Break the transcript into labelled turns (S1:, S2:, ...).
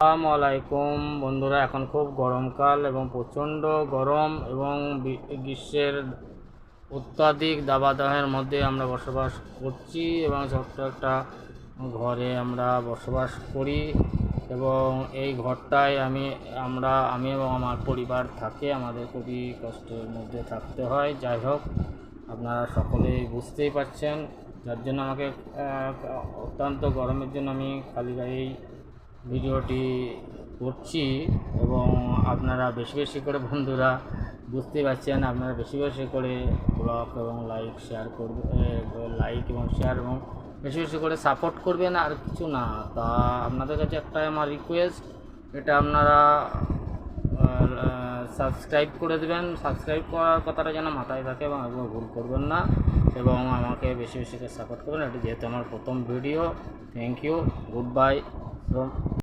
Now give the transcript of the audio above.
S1: আসসালামু আলাইকুম বন্ধুরা, এখন খুব গরমকাল এবং প্রচণ্ড গরম এবং গ্রীষ্মের অত্যাধিক দাবদাহের মধ্যে আমরা বসবাস করছি এবং ছোট্ট একটা ঘরে আমরা বসবাস করি এবং এই ঘরটায় আমি এবং আমার পরিবার থাকে। আমাদের খুবই কষ্টের মধ্যে থাকতে হয়। যাই হোক, আপনারা সকলেই বুঝতেই পারছেন, যার জন্য আমাকে অত্যন্ত গরমের জন্য আমি খালি গায়েই ভিডিওটি করছি এবং আপনারা বেশি বেশি করে বন্ধুরা বুঝতেই পারছেন, আপনারা বেশি বেশি করে ব্লগ এবং লাইক এবং শেয়ার এবং বেশি বেশি করে সাপোর্ট করবেন, আর কিছু না। তা আপনাদের কাছে একটাই আমার রিকোয়েস্ট, এটা আপনারা সাবস্ক্রাইব করে দেবেন। সাবস্ক্রাইব করার কথাটা যেন মাথায় থাকে এবং একবার ভুল করবেন না এবং আমাকে বেশি বেশি করে সাপোর্ট করবেন। এটা যেহেতু আমার প্রথম video. Thank you, good bye.